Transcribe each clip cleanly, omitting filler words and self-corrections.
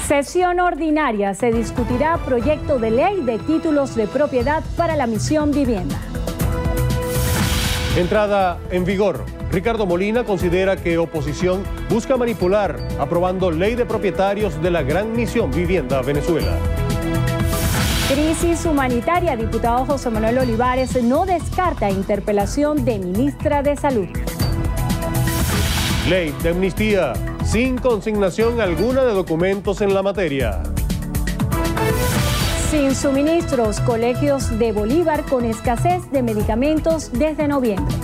Sesión ordinaria. Se discutirá proyecto de ley de títulos de propiedad para la misión vivienda. Entrada en vigor. Ricardo Molina considera que oposición busca manipular, aprobando ley de propietarios de la Gran Misión Vivienda Venezuela. Crisis humanitaria. Diputado José Manuel Olivares no descarta interpelación de ministra de Salud. Ley de amnistía, sin consignación alguna de documentos en la materia. Sin suministros, colegios de Bolívar con escasez de medicamentos desde noviembre.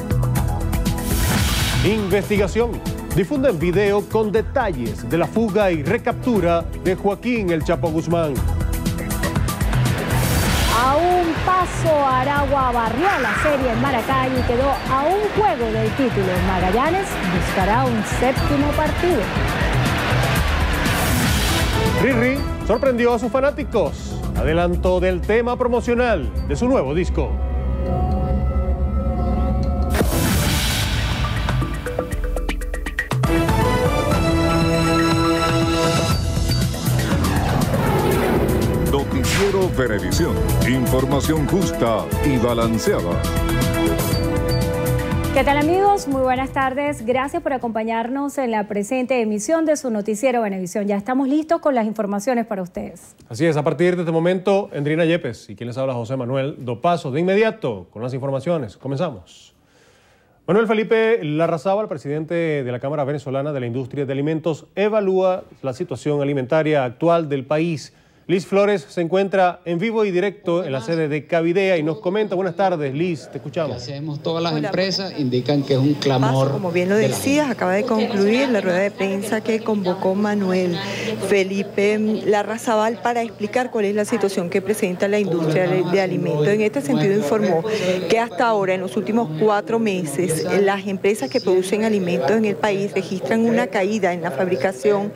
Investigación. Difunden video con detalles de la fuga y recaptura de Joaquín El Chapo Guzmán. A un paso, Aragua barrió la serie en Maracay y quedó a un juego del título. Magallanes buscará un séptimo partido. Riri sorprendió a sus fanáticos. Adelanto del tema promocional de su nuevo disco. Noticiero Venevisión. Información justa y balanceada. ¿Qué tal, amigos? Muy buenas tardes. Gracias por acompañarnos en la presente emisión de su noticiero Venevisión. Ya estamos listos con las informaciones para ustedes. Así es, a partir de este momento, Endrina Yepes y quien les habla, José Manuel Dopazo. De inmediato con las informaciones. Comenzamos. Manuel Felipe Larrazábal, presidente de la Cámara Venezolana de la Industria de Alimentos, evalúa la situación alimentaria actual del país. Liz Flores se encuentra en vivo y directo en la sede de Cavidea y nos comenta. Buenas tardes, Liz, te escuchamos. Hacemos todas las empresas, indican que es un clamor. Como bien lo decías, acaba de concluir la rueda de prensa que convocó Manuel Felipe Larrazábal para explicar cuál es la situación que presenta la industria de alimentos. En este sentido informó que hasta ahora, en los últimos 4 meses, las empresas que producen alimentos en el país registran una caída en la fabricación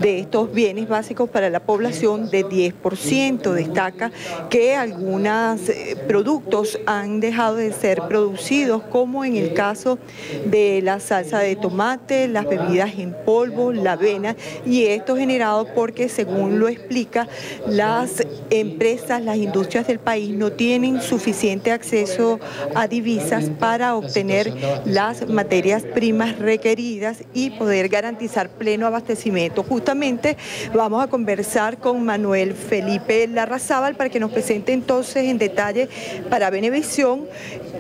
de estos bienes básicos para la población de 10%. Destaca que algunos productos han dejado de ser producidos, como en el caso de la salsa de tomate, las bebidas en polvo, la avena, y esto generado porque, según lo explica, las empresas, las industrias del país no tienen suficiente acceso a divisas para obtener las materias primas requeridas y poder garantizar pleno abastecimiento. Justamente vamos a conversar con Manuel Felipe Larrazábal para que nos presente entonces en detalle para Venevisión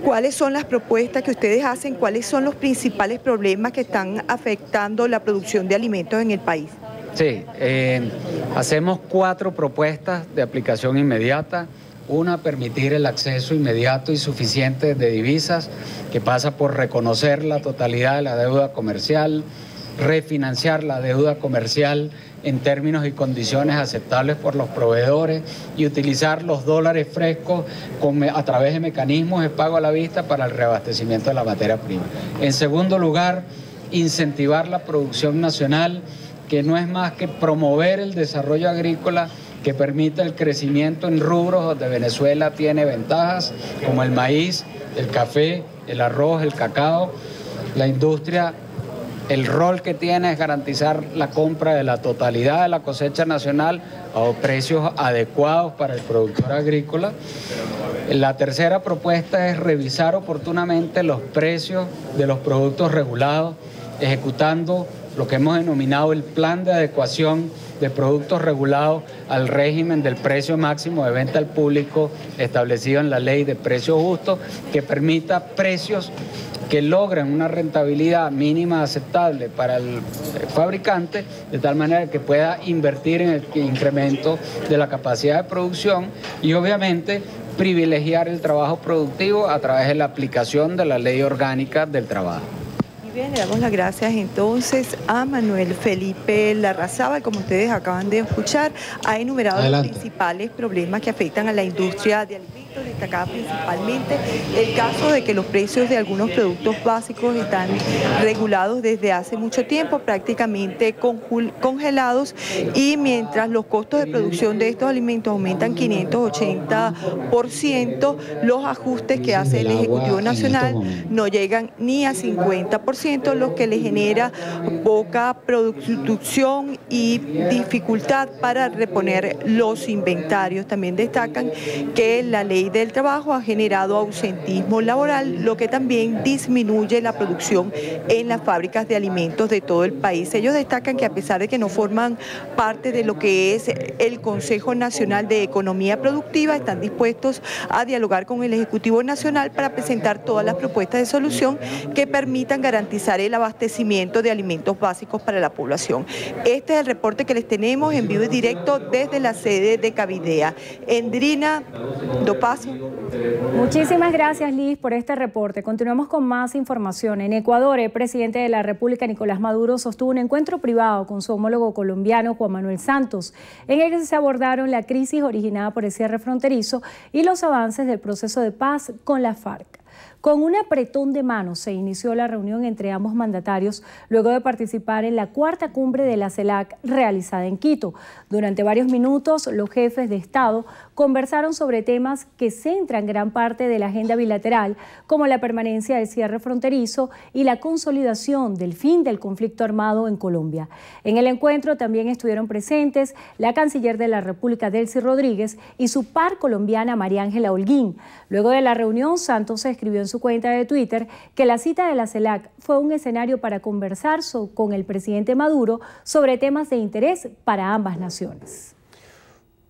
cuáles son las propuestas que ustedes hacen, cuáles son los principales problemas que están afectando la producción de alimentos en el país. Sí, hacemos 4 propuestas de aplicación inmediata. Una, permitir el acceso inmediato y suficiente de divisas, que pasa por reconocer la totalidad de la deuda comercial, refinanciar la deuda comercial en términos y condiciones aceptables por los proveedores y utilizar los dólares frescos a través de mecanismos de pago a la vista para el reabastecimiento de la materia prima. En segundo lugar, incentivar la producción nacional, que no es más que promover el desarrollo agrícola que permita el crecimiento en rubros donde Venezuela tiene ventajas, como el maíz, el café, el arroz, el cacao. La industria, el rol que tiene es garantizar la compra de la totalidad de la cosecha nacional a precios adecuados para el productor agrícola. La tercera propuesta es revisar oportunamente los precios de los productos regulados, ejecutando lo que hemos denominado el plan de adecuación de productos regulados al régimen del precio máximo de venta al público establecido en la ley de precios justos, que permita precios que logren una rentabilidad mínima aceptable para el fabricante, de tal manera que pueda invertir en el incremento de la capacidad de producción y obviamente privilegiar el trabajo productivo a través de la aplicación de la ley orgánica del trabajo. Bien, le damos las gracias entonces a Manuel Felipe Larrazábal. Como ustedes acaban de escuchar, ha enumerado los principales problemas que afectan a la industria de alimentos. Destacaba principalmente el caso de que los precios de algunos productos básicos están regulados desde hace mucho tiempo, prácticamente congelados, y mientras los costos de producción de estos alimentos aumentan 580%, los ajustes que hace el Ejecutivo Nacional no llegan ni a 50%, lo que le genera poca producción y dificultad para reponer los inventarios. También destacan que la ley del trabajo ha generado ausentismo laboral, lo que también disminuye la producción en las fábricas de alimentos de todo el país. Ellos destacan que a pesar de que no forman parte de lo que es el Consejo Nacional de Economía Productiva, están dispuestos a dialogar con el Ejecutivo Nacional para presentar todas las propuestas de solución que permitan garantizar el abastecimiento de alimentos básicos para la población. Este es el reporte que les tenemos en vivo y directo desde la sede de Cavidea. Endrina, do paso. Muchísimas gracias, Liz, por este reporte. Continuamos con más información. En Ecuador, el presidente de la República, Nicolás Maduro, sostuvo un encuentro privado con su homólogo colombiano, Juan Manuel Santos, en el que se abordaron la crisis originada por el cierre fronterizo y los avances del proceso de paz con la FARC. Con un apretón de manos se inició la reunión entre ambos mandatarios luego de participar en la cuarta cumbre de la CELAC realizada en Quito. Durante varios minutos, los jefes de Estado conversaron sobre temas que centran gran parte de la agenda bilateral, como la permanencia del cierre fronterizo y la consolidación del fin del conflicto armado en Colombia. En el encuentro también estuvieron presentes la canciller de la República, Delcy Rodríguez, y su par colombiana, María Ángela Holguín. Luego de la reunión, Santos escribió en su cuenta de Twitter que la cita de la CELAC fue un escenario para conversar con el presidente Maduro sobre temas de interés para ambas naciones.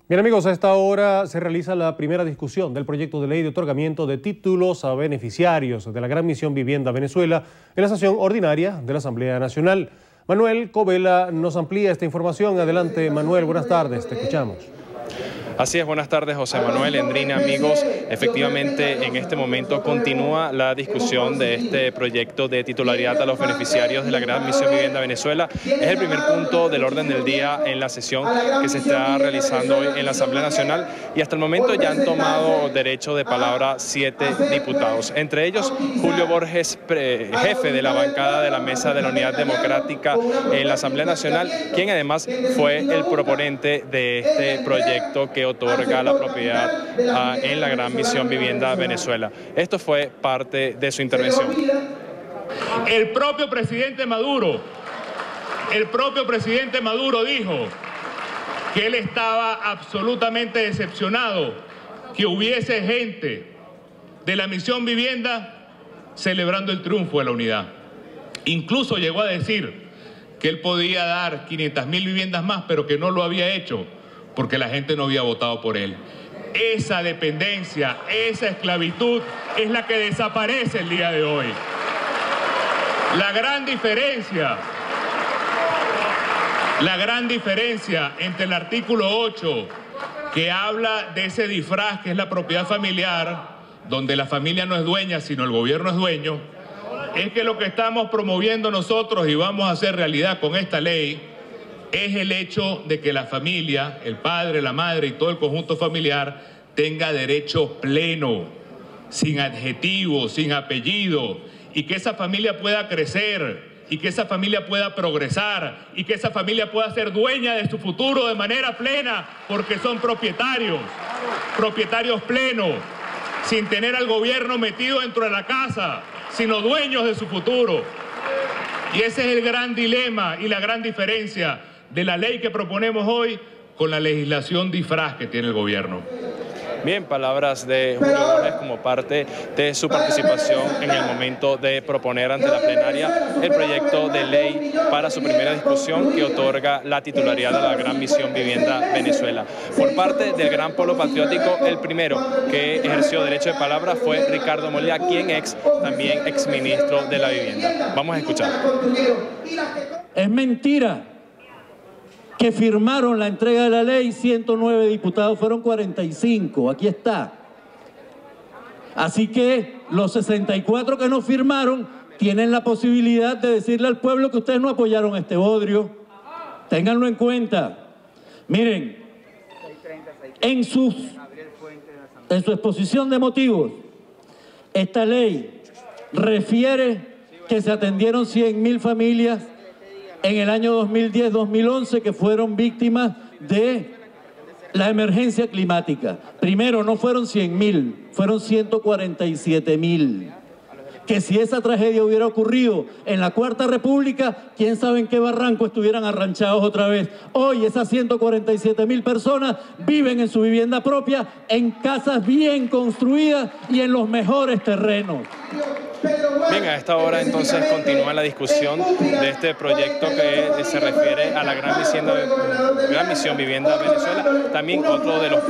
Bien, amigos, a esta hora se realiza la primera discusión del proyecto de ley de otorgamiento de títulos a beneficiarios de la Gran Misión Vivienda Venezuela en la sesión ordinaria de la Asamblea Nacional. Manuel Covela nos amplía esta información. Adelante, Manuel, buenas tardes, te escuchamos. Así es, buenas tardes, José Manuel, Endrina, amigos. Efectivamente, en este momento continúa la discusión de este proyecto de titularidad a los beneficiarios de la Gran Misión Vivienda Venezuela. Es el primer punto del orden del día en la sesión que se está realizando hoy en la Asamblea Nacional, y hasta el momento ya han tomado derecho de palabra 7 diputados, entre ellos Julio Borges, jefe de la bancada de la Mesa de la Unidad Democrática en la Asamblea Nacional, quien además fue el proponente de este proyecto que otorga la propiedad en la Gran Misión Vivienda Venezuela. Esto fue parte de su intervención. El propio presidente Maduro dijo que él estaba absolutamente decepcionado que hubiese gente de la Misión Vivienda celebrando el triunfo de la unidad. Incluso llegó a decir que él podía dar 500.000 viviendas más, pero que no lo había hecho porque la gente no había votado por él. Esa dependencia, esa esclavitud es la que desaparece el día de hoy. La gran diferencia entre el artículo 8, que habla de ese disfraz que es la propiedad familiar, donde la familia no es dueña, sino el gobierno es dueño, es que lo que estamos promoviendo nosotros y vamos a hacer realidad con esta ley es el hecho de que la familia, el padre, la madre y todo el conjunto familiar tenga derecho pleno, sin adjetivo, sin apellido, y que esa familia pueda crecer, y que esa familia pueda progresar, y que esa familia pueda ser dueña de su futuro de manera plena, porque son propietarios plenos, sin tener al gobierno metido dentro de la casa, sino dueños de su futuro. Y ese es el gran dilema y la gran diferencia de la ley que proponemos hoy con la legislación disfraz que tiene el gobierno. Bien, palabras de Julio Borges como parte de su participación en el momento de proponer ante la plenaria el proyecto de ley para su primera discusión que otorga la titularidad a la Gran Misión Vivienda Venezuela. Por parte del Gran Polo Patriótico, el primero que ejerció derecho de palabra fue Ricardo Molina, quien también exministro de la Vivienda. Vamos a escuchar. Es mentira que firmaron la entrega de la ley 109 diputados, fueron 45, aquí está. Así que los 64 que no firmaron tienen la posibilidad de decirle al pueblo que ustedes no apoyaron este bodrio. Ténganlo en cuenta. Miren, en sus en su exposición de motivos, esta ley refiere que se atendieron 100.000 familias en el año 2010-2011 que fueron víctimas de la emergencia climática. Primero, no fueron 100.000, fueron 147.000. Que si esa tragedia hubiera ocurrido en la Cuarta República, quién sabe en qué barranco estuvieran arranchados otra vez. Hoy esas 147.000 personas viven en su vivienda propia, en casas bien construidas y en los mejores terrenos. Bien, a esta hora entonces continúa la discusión de este proyecto que se refiere a la Gran Misión Vivienda Venezuela. También otro de los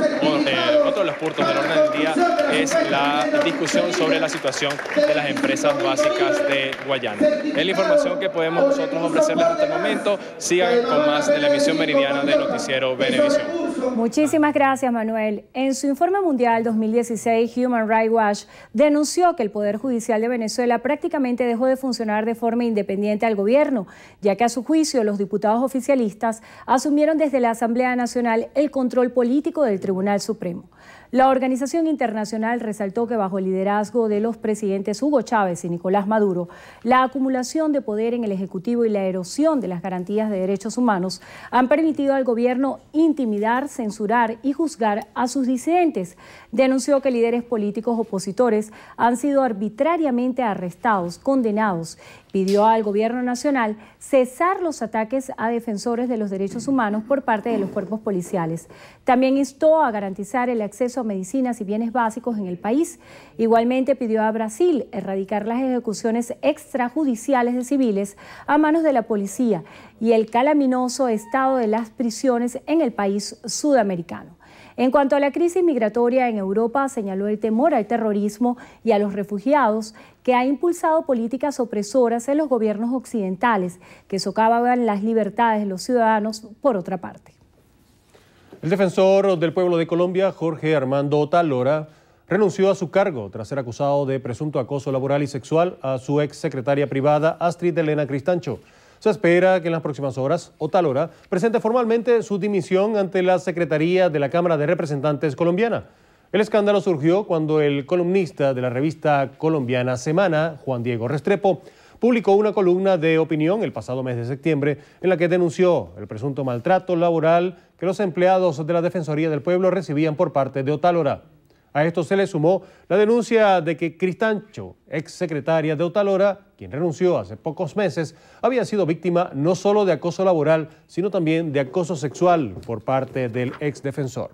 puntos del orden del día es la discusión sobre la situación de las empresas básicas de Guayana. Es la información que podemos nosotros ofrecerles hasta el momento. Sigan con más de la emisión meridiana de Noticiero Venevisión. Muchísimas gracias, Manuel. En su informe mundial 2016, Human Rights Watch denunció que el Poder Judicial de Venezuela prácticamente dejó de funcionar de forma independiente al gobierno, ya que a su juicio los diputados oficialistas asumieron desde la Asamblea Nacional el control político del Tribunal Supremo. La organización internacional resaltó que bajo el liderazgo de los presidentes Hugo Chávez y Nicolás Maduro, la acumulación de poder en el Ejecutivo y la erosión de las garantías de derechos humanos han permitido al gobierno intimidar, censurar y juzgar a sus disidentes. Denunció que líderes políticos opositores han sido arbitrariamente arrestados, condenados. Pidió al gobierno nacional cesar los ataques a defensores de los derechos humanos por parte de los cuerpos policiales. También instó a garantizar el acceso a medicinas y bienes básicos en el país. Igualmente pidió a Brasil erradicar las ejecuciones extrajudiciales de civiles a manos de la policía y el calaminoso estado de las prisiones en el país sudamericano. En cuanto a la crisis migratoria en Europa, señaló el temor al terrorismo y a los refugiados que ha impulsado políticas opresoras en los gobiernos occidentales que socavaban las libertades de los ciudadanos por otra parte. El defensor del pueblo de Colombia, Jorge Armando Otálora, renunció a su cargo tras ser acusado de presunto acoso laboral y sexual a su ex secretaria privada, Astrid Elena Cristancho. Se espera que en las próximas horas Otálora presente formalmente su dimisión ante la Secretaría de la Cámara de Representantes colombiana. El escándalo surgió cuando el columnista de la revista colombiana Semana, Juan Diego Restrepo, publicó una columna de opinión el pasado mes de septiembre en la que denunció el presunto maltrato laboral que los empleados de la Defensoría del Pueblo recibían por parte de Otálora. A esto se le sumó la denuncia de que Cristancho, ex secretaria de Otálora, quien renunció hace pocos meses, había sido víctima no solo de acoso laboral, sino también de acoso sexual por parte del ex defensor.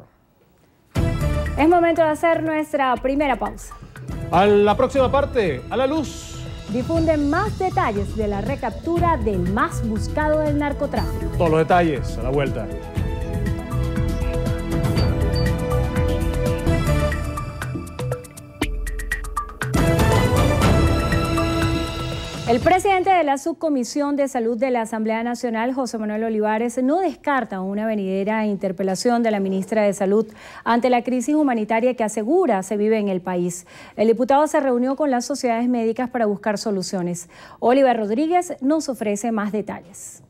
Es momento de hacer nuestra primera pausa. A la próxima parte, a la luz. Difunden más detalles de la recaptura del más buscado del narcotráfico. Todos los detalles a la vuelta. El presidente de la Subcomisión de Salud de la Asamblea Nacional, José Manuel Olivares, no descarta una venidera interpelación de la ministra de Salud ante la crisis humanitaria que asegura se vive en el país. El diputado se reunió con las sociedades médicas para buscar soluciones. Oliver Rodríguez nos ofrece más detalles.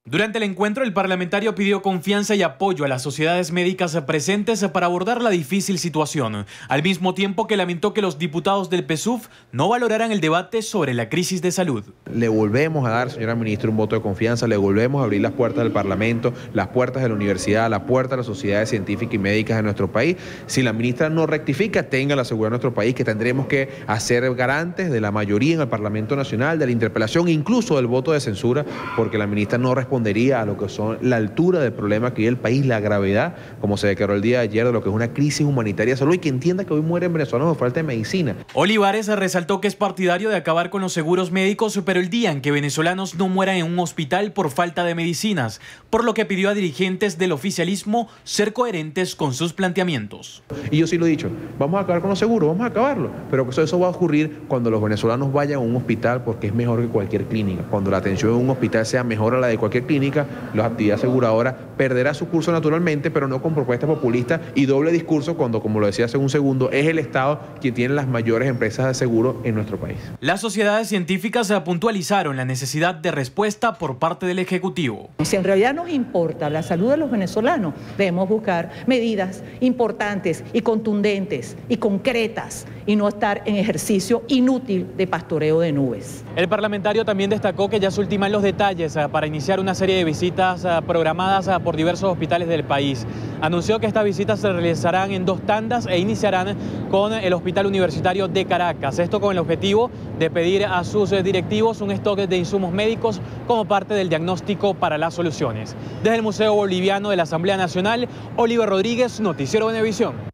Durante el encuentro, el parlamentario pidió confianza y apoyo a las sociedades médicas presentes para abordar la difícil situación, al mismo tiempo que lamentó que los diputados del PSUV no valoraran el debate sobre la crisis de salud. Le volvemos a dar, señora ministra, un voto de confianza, le volvemos a abrir las puertas del Parlamento, las puertas de la universidad, las puertas de las sociedades científicas y médicas de nuestro país. Si la ministra no rectifica, tenga la seguridad de nuestro país que tendremos que hacer garantes de la mayoría en el Parlamento Nacional, de la interpelación, incluso del voto de censura, porque la ministra no respondería a lo que son la altura del problema que vive el país, la gravedad, como se declaró el día de ayer, de lo que es una crisis humanitaria de salud y que entienda que hoy mueren venezolanos por falta de medicina. Olivares resaltó que es partidario de acabar con los seguros médicos, pero el día en que venezolanos no mueran en un hospital por falta de medicinas, por lo que pidió a dirigentes del oficialismo ser coherentes con sus planteamientos. Y yo sí lo he dicho, vamos a acabar con los seguros, vamos a acabarlo, pero eso va a ocurrir cuando los venezolanos vayan a un hospital porque es mejor que cualquier clínica, cuando la atención en un hospital sea mejor a la de cualquier clínica, la actividad aseguradora perderá su curso naturalmente, pero no con propuestas populistas y doble discurso cuando, como lo decía hace un segundo, es el Estado quien tiene las mayores empresas de seguro en nuestro país. Las sociedades científicas puntualizaron la necesidad de respuesta por parte del Ejecutivo. Si en realidad nos importa la salud de los venezolanos, debemos buscar medidas importantes y contundentes y concretas y no estar en ejercicio inútil de pastoreo de nubes. El parlamentario también destacó que ya se ultiman los detalles para iniciar una serie de visitas programadas por diversos hospitales del país. Anunció que estas visitas se realizarán en 2 tandas e iniciarán con el Hospital Universitario de Caracas. Esto con el objetivo de pedir a sus directivos un stock de insumos médicos como parte del diagnóstico para las soluciones. Desde el Museo Boliviano de la Asamblea Nacional, Oliver Rodríguez, Noticiero Venevisión.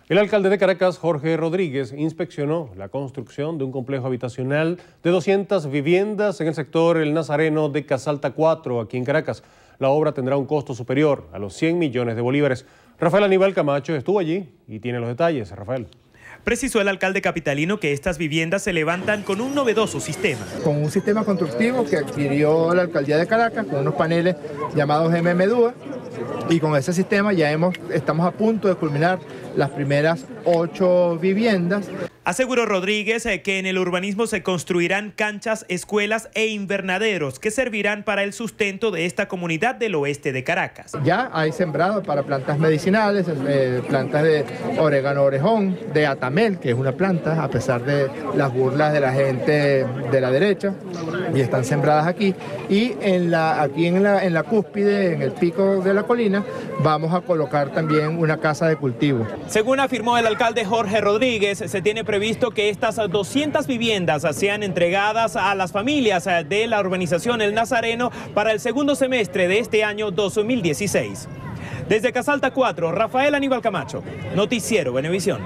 El alcalde de Caracas, Jorge Rodríguez, inspeccionó la construcción de un complejo habitacional de 200 viviendas en el sector El Nazareno de Casalta 4, aquí en Caracas. La obra tendrá un costo superior a los 100 millones de bolívares. Rafael Aníbal Camacho estuvo allí y tiene los detalles. Rafael. Precisó el alcalde capitalino que estas viviendas se levantan con un novedoso sistema. Con un sistema constructivo que adquirió la alcaldía de Caracas, con unos paneles llamados MMDUA, y con ese sistema ya estamos a punto de culminar las primeras 8 viviendas. Aseguró Rodríguez que en el urbanismo se construirán canchas, escuelas e invernaderos que servirán para el sustento de esta comunidad del oeste de Caracas. Ya hay sembrado para plantas medicinales, plantas de orégano orejón, de atamel, que es una planta, a pesar de las burlas de la gente de la derecha, y están sembradas aquí. Y aquí en la cúspide, en el pico de la colina, vamos a colocar también una casa de cultivo. Según afirmó el alcalde Jorge Rodríguez, se tiene previsto que estas 200 viviendas sean entregadas a las familias de la urbanización El Nazareno para el segundo semestre de este año 2016. Desde Casalta 4, Rafael Aníbal Camacho, Noticiero Venevisión.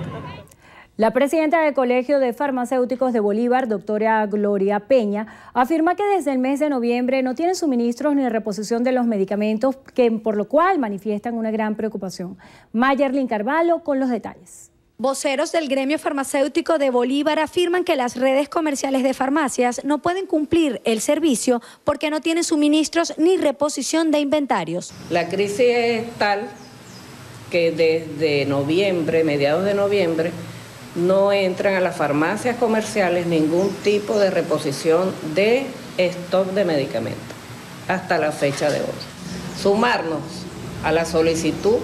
La presidenta del Colegio de Farmacéuticos de Bolívar, doctora Gloria Peña, afirma que desde el mes de noviembre no tienen suministros ni reposición de los medicamentos, por lo cual manifiestan una gran preocupación. Mayerlin Carvalho con los detalles. Voceros del gremio farmacéutico de Bolívar afirman que las redes comerciales de farmacias no pueden cumplir el servicio porque no tienen suministros ni reposición de inventarios. La crisis es tal que desde noviembre, mediados de noviembre, no entran a las farmacias comerciales ningún tipo de reposición de stock de medicamentos hasta la fecha de hoy. Sumarnos a la solicitud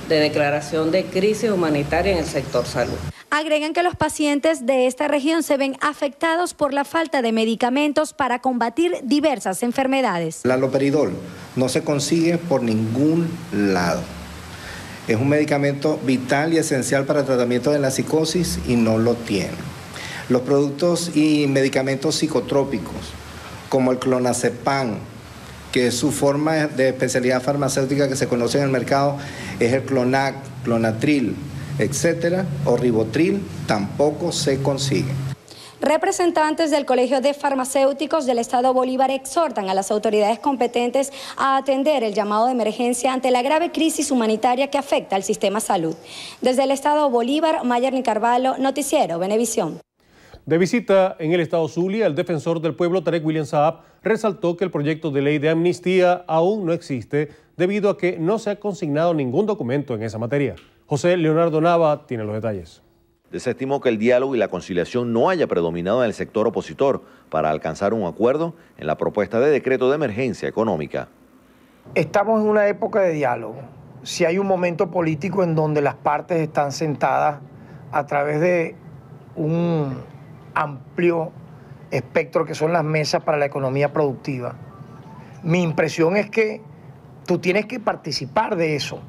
de declaración de crisis humanitaria en el sector salud. Agregan que los pacientes de esta región se ven afectados por la falta de medicamentos para combatir diversas enfermedades. El haloperidol no se consigue por ningún lado. Es un medicamento vital y esencial para el tratamiento de la psicosis y no lo tiene. Los productos y medicamentos psicotrópicos, como el clonazepam, que es su forma de especialidad farmacéutica que se conoce en el mercado, es el Clonac, Clonatril, etcétera, o Ribotril, tampoco se consigue. Representantes del Colegio de Farmacéuticos del Estado Bolívar exhortan a las autoridades competentes a atender el llamado de emergencia ante la grave crisis humanitaria que afecta al sistema salud. Desde el Estado Bolívar, Mayerlin Carvalho, Noticiero Venevisión. De visita en el estado Zulia, el defensor del pueblo Tarek William Saab resaltó que el proyecto de ley de amnistía aún no existe debido a que no se ha consignado ningún documento en esa materia. José Leonardo Nava tiene los detalles. Desestimó que el diálogo y la conciliación no haya predominado en el sector opositor para alcanzar un acuerdo en la propuesta de decreto de emergencia económica. Estamos en una época de diálogo. Si hay un momento político en donde las partes están sentadas a través de un amplio espectro que son las mesas para la economía productiva, mi impresión es que tú tienes que participar de eso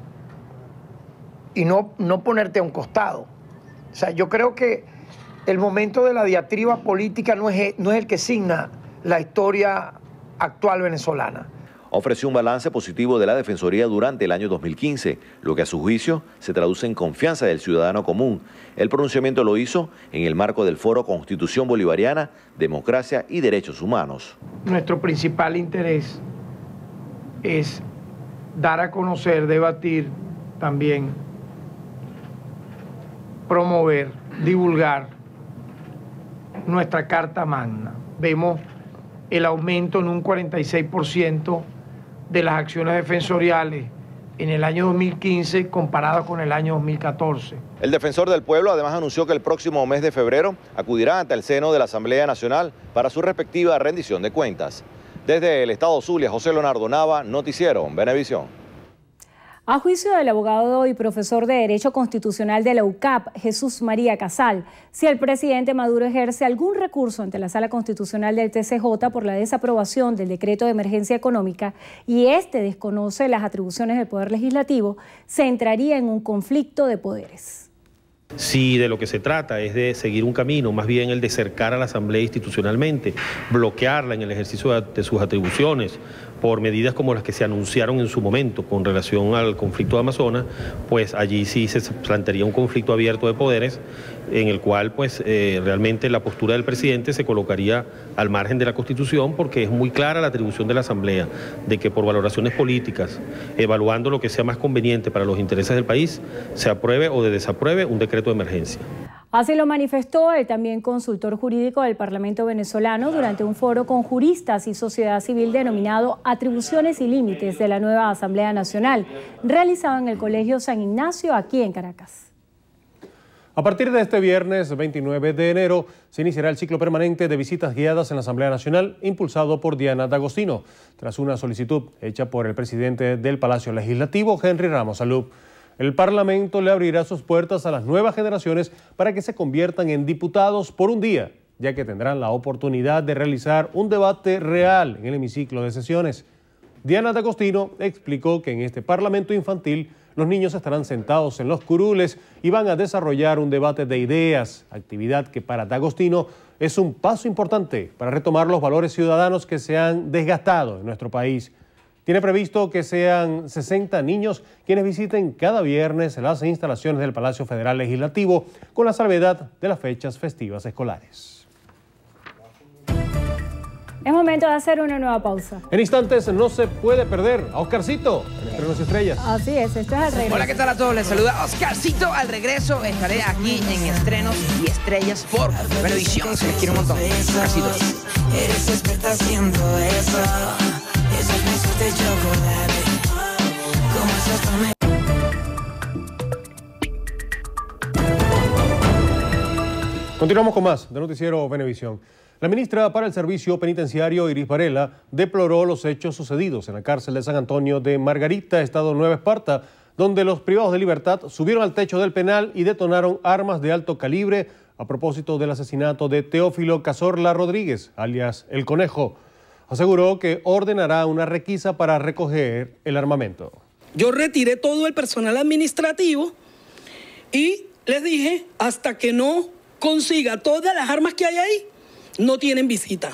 y no ponerte a un costado. O sea, yo creo que el momento de la diatriba política no es el que signa la historia actual venezolana. Ofreció un balance positivo de la Defensoría durante el año 2015, lo que a su juicio se traduce en confianza del ciudadano común. El pronunciamiento lo hizo en el marco del Foro Constitución Bolivariana, Democracia y Derechos Humanos. Nuestro principal interés es dar a conocer, debatir también, promover, divulgar nuestra Carta Magna. Vemos el aumento en un 46% de las acciones defensoriales en el año 2015 comparado con el año 2014. El defensor del pueblo además anunció que el próximo mes de febrero acudirá ante el seno de la Asamblea Nacional para su respectiva rendición de cuentas. Desde el Estado Zulia, José Leonardo Nava, Noticiero Venevisión. A juicio del abogado y profesor de Derecho Constitucional de la UCAP, Jesús María Casal, si el presidente Maduro ejerce algún recurso ante la Sala Constitucional del TCJ por la desaprobación del decreto de emergencia económica y este desconoce las atribuciones del Poder Legislativo, se entraría en un conflicto de poderes. Si de lo que se trata es de seguir un camino, más bien el de cercar a la Asamblea institucionalmente, bloquearla en el ejercicio de sus atribuciones por medidas como las que se anunciaron en su momento con relación al conflicto de Amazonas, pues allí sí se plantearía un conflicto abierto de poderes en el cual pues realmente la postura del presidente se colocaría al margen de la Constitución, porque es muy clara la atribución de la Asamblea de que por valoraciones políticas, evaluando lo que sea más conveniente para los intereses del país, se apruebe o desapruebe un decreto de emergencia. Así lo manifestó el también consultor jurídico del Parlamento venezolano durante un foro con juristas y sociedad civil denominado Atribuciones y Límites de la nueva Asamblea Nacional, realizado en el Colegio San Ignacio aquí en Caracas. A partir de este viernes 29 de enero se iniciará el ciclo permanente de visitas guiadas en la Asamblea Nacional, impulsado por Diana D'Agostino, tras una solicitud hecha por el presidente del Palacio Legislativo, Henry Ramos Alup. El Parlamento le abrirá sus puertas a las nuevas generaciones para que se conviertan en diputados por un día, ya que tendrán la oportunidad de realizar un debate real en el hemiciclo de sesiones. Diana D'Agostino explicó que en este Parlamento infantil los niños estarán sentados en los curules y van a desarrollar un debate de ideas, actividad que para D'Agostino es un paso importante para retomar los valores ciudadanos que se han desgastado en nuestro país. Tiene previsto que sean 60 niños quienes visiten cada viernes las instalaciones del Palacio Federal Legislativo, con la salvedad de las fechas festivas escolares. Es momento de hacer una nueva pausa. En instantes no se puede perder a Oscarcito en Estrenos y Estrellas. Así es, esto es El Regreso. Hola, ¿qué tal a todos? Les saluda Oscarcito Al Regreso. Estaré aquí en Estrenos y Estrellas por Venevisión. Se les quiere un montón. Oscarcito. Eres experta haciendo eso. Esos besos de chocolate. Como esos comer. Continuamos con más de Noticiero Venevisión. La ministra para el Servicio Penitenciario, Iris Varela, deploró los hechos sucedidos en la cárcel de San Antonio de Margarita, estado Nueva Esparta, donde los privados de libertad subieron al techo del penal y detonaron armas de alto calibre a propósito del asesinato de Teófilo Cazorla Rodríguez, alias El Conejo. Aseguró que ordenará una requisa para recoger el armamento. Yo retiré todo el personal administrativo y les dije, hasta que no consiga todas las armas que hay ahí, no tienen visita.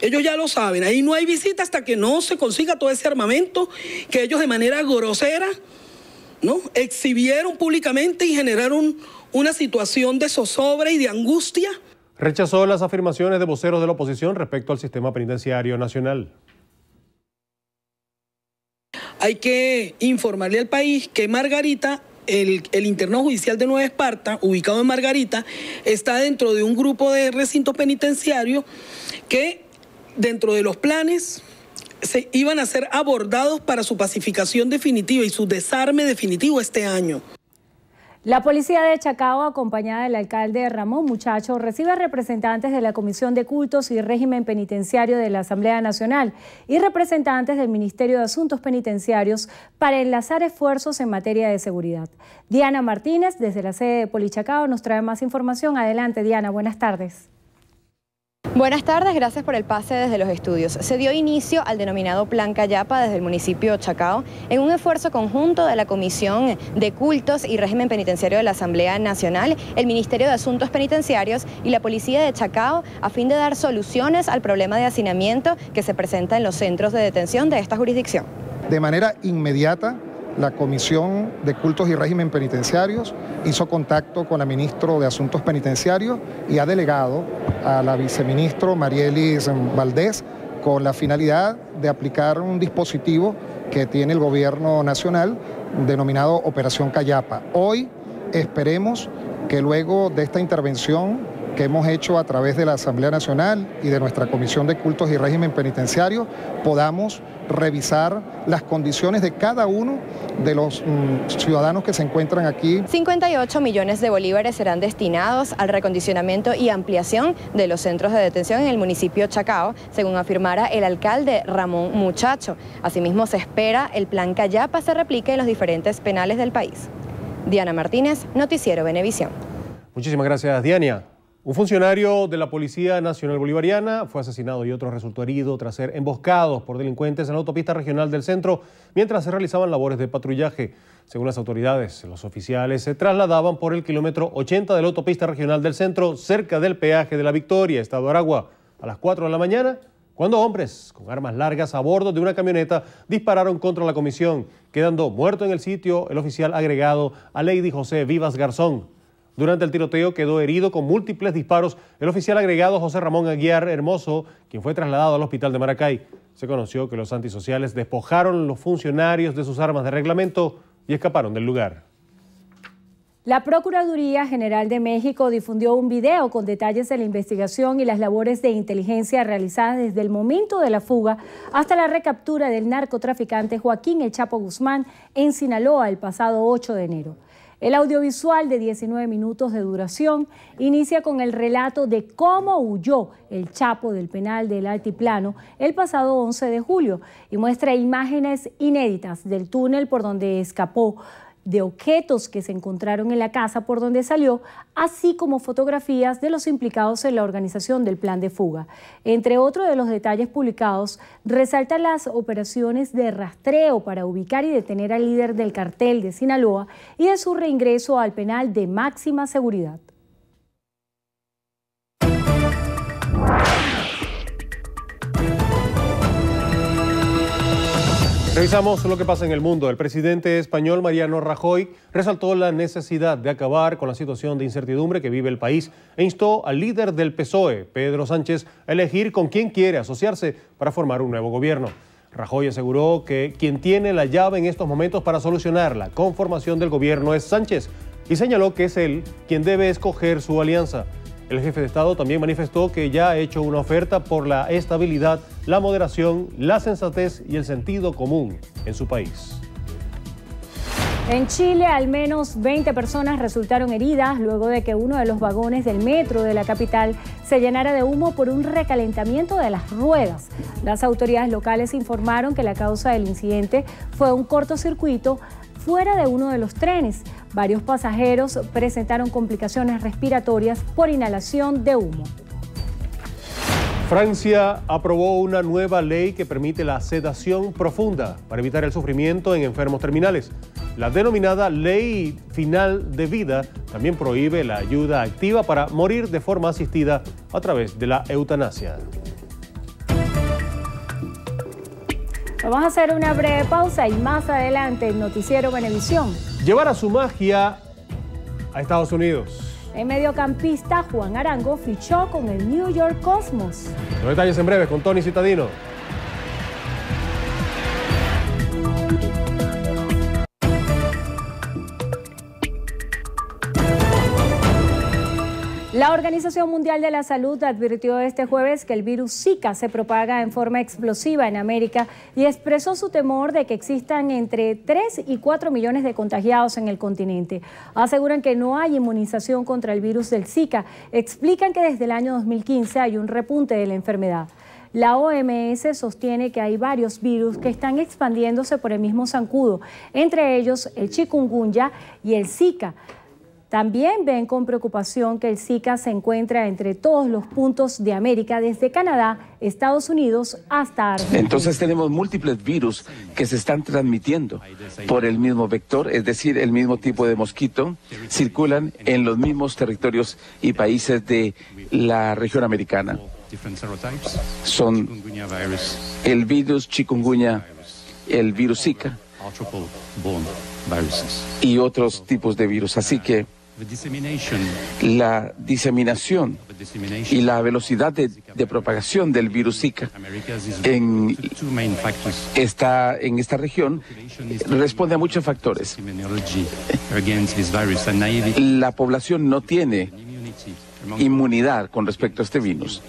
Ellos ya lo saben, ahí no hay visita hasta que no se consiga todo ese armamento que ellos de manera grosera, ¿no?, exhibieron públicamente y generaron una situación de zozobra y de angustia. Rechazó las afirmaciones de voceros de la oposición respecto al sistema penitenciario nacional. Hay que informarle al país que Margarita, el interno judicial de Nueva Esparta, ubicado en Margarita, está dentro de un grupo de recintos penitenciarios que dentro de los planes se iban a ser abordados para su pacificación definitiva y su desarme definitivo este año. La policía de Chacao, acompañada del alcalde Ramón Muchacho, recibe representantes de la Comisión de Cultos y Régimen Penitenciario de la Asamblea Nacional y representantes del Ministerio de Asuntos Penitenciarios para enlazar esfuerzos en materia de seguridad. Diana Martínez, desde la sede de Polichacao, nos trae más información. Adelante, Diana, buenas tardes. Buenas tardes, gracias por el pase desde los estudios. Se dio inicio al denominado Plan Cayapa desde el municipio Chacao en un esfuerzo conjunto de la Comisión de Cultos y Régimen Penitenciario de la Asamblea Nacional, el Ministerio de Asuntos Penitenciarios y la Policía de Chacao a fin de dar soluciones al problema de hacinamiento que se presenta en los centros de detención de esta jurisdicción. De manera inmediata, la Comisión de Cultos y Régimen Penitenciarios hizo contacto con la ministra de Asuntos Penitenciarios y ha delegado a la viceministra Marielis Valdés con la finalidad de aplicar un dispositivo que tiene el gobierno nacional denominado Operación Cayapa. Hoy esperemos que luego de esta intervención que hemos hecho a través de la Asamblea Nacional y de nuestra Comisión de Cultos y Régimen Penitenciario, podamos revisar las condiciones de cada uno de los ciudadanos que se encuentran aquí. 58 millones de bolívares serán destinados al recondicionamiento y ampliación de los centros de detención en el municipio Chacao, según afirmara el alcalde Ramón Muchacho. Asimismo, se espera el Plan Callapa se replique en los diferentes penales del país. Diana Martínez, Noticiero Venevisión. Muchísimas gracias, Diana. Un funcionario de la Policía Nacional Bolivariana fue asesinado y otro resultó herido tras ser emboscados por delincuentes en la autopista regional del centro mientras se realizaban labores de patrullaje. Según las autoridades, los oficiales se trasladaban por el kilómetro 80 de la autopista regional del centro, cerca del peaje de La Victoria, Estado Aragua, a las 4 de la mañana, cuando hombres con armas largas a bordo de una camioneta dispararon contra la comisión, quedando muerto en el sitio el oficial agregado Aleidi José Vivas Garzón. Durante el tiroteo quedó herido con múltiples disparos el oficial agregado José Ramón Aguiar Hermoso, quien fue trasladado al hospital de Maracay. Se conoció que los antisociales despojaron a los funcionarios de sus armas de reglamento y escaparon del lugar. La Procuraduría General de México difundió un video con detalles de la investigación y las labores de inteligencia realizadas desde el momento de la fuga hasta la recaptura del narcotraficante Joaquín El Chapo Guzmán en Sinaloa el pasado 8 de enero. El audiovisual de 19 minutos de duración inicia con el relato de cómo huyó el Chapo del penal del Altiplano el pasado 11 de julio y muestra imágenes inéditas del túnel por donde escapó, de objetos que se encontraron en la casa por donde salió, así como fotografías de los implicados en la organización del plan de fuga. Entre otros de los detalles publicados, resaltan las operaciones de rastreo para ubicar y detener al líder del cartel de Sinaloa y de su reingreso al penal de máxima seguridad. Revisamos lo que pasa en el mundo. El presidente español Mariano Rajoy resaltó la necesidad de acabar con la situación de incertidumbre que vive el país e instó al líder del PSOE, Pedro Sánchez, a elegir con quién quiere asociarse para formar un nuevo gobierno. Rajoy aseguró que quien tiene la llave en estos momentos para solucionar la conformación del gobierno es Sánchez y señaló que es él quien debe escoger su alianza. El jefe de Estado también manifestó que ya ha hecho una oferta por la estabilidad, la moderación, la sensatez y el sentido común en su país. En Chile, al menos 20 personas resultaron heridas luego de que uno de los vagones del metro de la capital se llenara de humo por un recalentamiento de las ruedas. Las autoridades locales informaron que la causa del incidente fue un cortocircuito fuera de uno de los trenes. Varios pasajeros presentaron complicaciones respiratorias por inhalación de humo. Francia aprobó una nueva ley que permite la sedación profunda para evitar el sufrimiento en enfermos terminales. La denominada Ley Final de Vida también prohíbe la ayuda activa para morir de forma asistida a través de la eutanasia. Vamos a hacer una breve pausa y más adelante el Noticiero Venevisión. Llevar a su magia a Estados Unidos. El mediocampista Juan Arango fichó con el New York Cosmos. Los detalles en breve con Tony Citadino. La Organización Mundial de la Salud advirtió este jueves que el virus Zika se propaga en forma explosiva en América y expresó su temor de que existan entre 3 y 4 millones de contagiados en el continente. Aseguran que no hay inmunización contra el virus del Zika. Explican que desde el año 2015 hay un repunte de la enfermedad. La OMS sostiene que hay varios virus que están expandiéndose por el mismo zancudo, entre ellos el chikungunya y el Zika. También ven con preocupación que el Zika se encuentra entre todos los puntos de América, desde Canadá, Estados Unidos hasta Argentina. Entonces tenemos múltiples virus que se están transmitiendo por el mismo vector, es decir, el mismo tipo de mosquito, circulan en los mismos territorios y países de la región americana. Son el virus chikungunya, el virus Zika y otros tipos de virus. Así que la diseminación y la velocidad de propagación del virus Zika en esta región responde a muchos factores. La población no tiene inmunidad con respecto a este virus.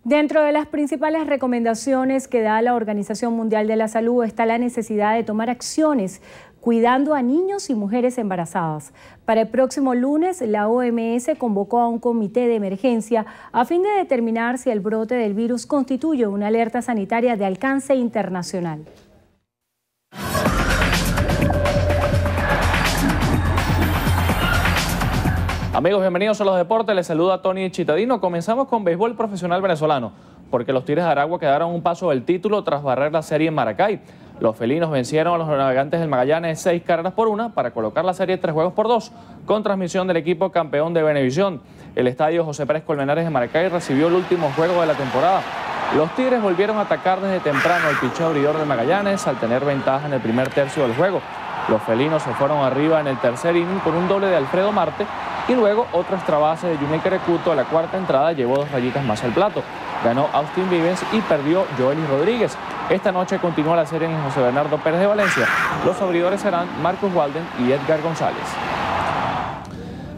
Dentro de las principales recomendaciones que da la Organización Mundial de la Salud está la necesidad de tomar acciones cuidando a niños y mujeres embarazadas. Para el próximo lunes, la OMS convocó a un comité de emergencia a fin de determinar si el brote del virus constituye una alerta sanitaria de alcance internacional. Amigos, bienvenidos a los deportes. Les saluda Tony Chitadino. Comenzamos con béisbol profesional venezolano, porque los Tigres de Aragua quedaron a un paso del título tras barrer la serie en Maracay. Los felinos vencieron a los navegantes del Magallanes 6 carreras por 1 para colocar la serie 3 juegos por 2, con transmisión del equipo campeón de Venevisión. El estadio José Pérez Colmenares de Maracay recibió el último juego de la temporada. Los Tigres volvieron a atacar desde temprano el picheo abridor de Magallanes al tener ventaja en el primer tercio del juego. Los felinos se fueron arriba en el tercer inning con un doble de Alfredo Marte y luego otro extra base de Junior Querecuto a la cuarta entrada llevó 2 rayitas más al plato. Ganó Austin Vivens y perdió Joelis Rodríguez. Esta noche continúa la serie en José Bernardo Pérez de Valencia. Los abridores serán Marcus Walden y Edgar González.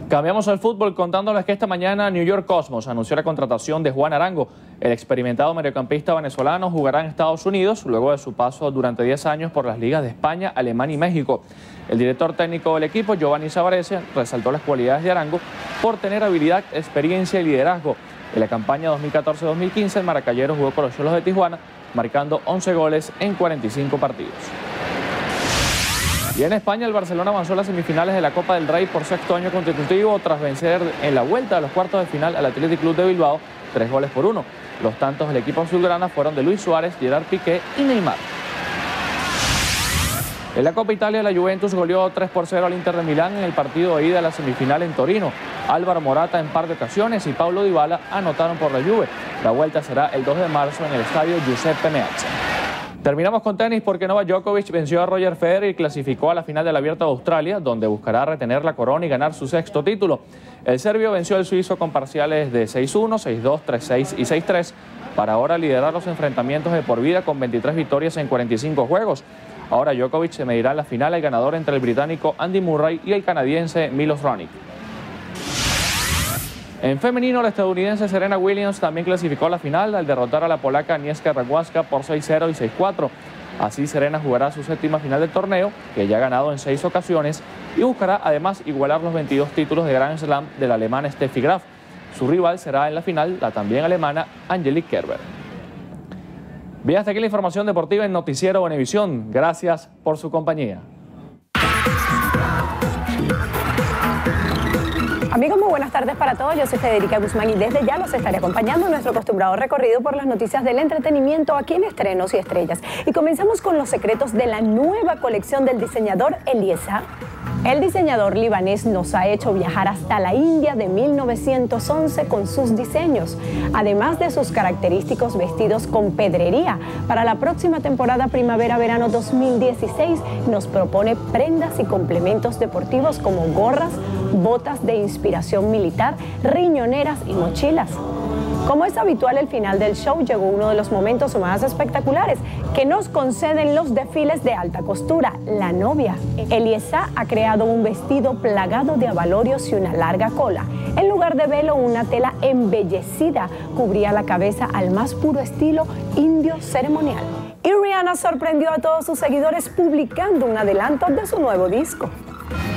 Cambiamos al fútbol contándoles que esta mañana New York Cosmos anunció la contratación de Juan Arango. El experimentado mediocampista venezolano jugará en Estados Unidos luego de su paso durante 10 años por las ligas de España, Alemania y México. El director técnico del equipo, Giovanni Savarese, resaltó las cualidades de Arango por tener habilidad, experiencia y liderazgo. En la campaña 2014-2015, el maracayero jugó con los Xolos de Tijuana, marcando 11 goles en 45 partidos. Y en España, el Barcelona avanzó a las semifinales de la Copa del Rey por 6º año consecutivo tras vencer en la vuelta de los cuartos de final al Athletic Club de Bilbao 3 goles por 1. Los tantos del equipo azulgrana fueron de Luis Suárez, Gerard Piqué y Neymar. En la Copa Italia, la Juventus goleó 3-0 al Inter de Milán en el partido de ida a la semifinal en Torino. Álvaro Morata en par de ocasiones y Paulo Dybala anotaron por la Juve. La vuelta será el 2 de marzo en el estadio Giuseppe Meazza. Terminamos con tenis porque Novak Djokovic venció a Roger Federer y clasificó a la final del Abierto de Australia, donde buscará retener la corona y ganar su 6º título. El serbio venció al suizo con parciales de 6-1, 6-2, 3-6 y 6-3 para ahora liderar los enfrentamientos de por vida con 23 victorias en 45 juegos. Ahora Djokovic se medirá en la final al ganador entre el británico Andy Murray y el canadiense Milos Raonic. En femenino, la estadounidense Serena Williams también clasificó a la final al derrotar a la polaca Agnieszka Radwanska por 6-0 y 6-4. Así Serena jugará su 7ª final del torneo, que ya ha ganado en 6 ocasiones, y buscará además igualar los 22 títulos de Grand Slam del alemán Steffi Graf. Su rival será en la final la también alemana Angelique Kerber. Bien, hasta aquí la información deportiva en Noticiero Venevisión. Gracias por su compañía. Amigos, muy buenas tardes para todos. Yo soy Federica Guzmán y desde ya los estaré acompañando en nuestro acostumbrado recorrido por las noticias del entretenimiento aquí en Estrenos y Estrellas. Y comenzamos con los secretos de la nueva colección del diseñador Eliezer. El diseñador libanés nos ha hecho viajar hasta la India de 1911 con sus diseños, además de sus característicos vestidos con pedrería. Para la próxima temporada primavera-verano 2016 nos propone prendas y complementos deportivos como gorras, botas de inspiración militar, riñoneras y mochilas. Como es habitual, el final del show llegó uno de los momentos más espectaculares que nos conceden los desfiles de alta costura, la novia. Eliezer ha creado un vestido plagado de abalorios y una larga cola. En lugar de velo, una tela embellecida cubría la cabeza al más puro estilo indio ceremonial. Y Rihanna sorprendió a todos sus seguidores publicando un adelanto de su nuevo disco.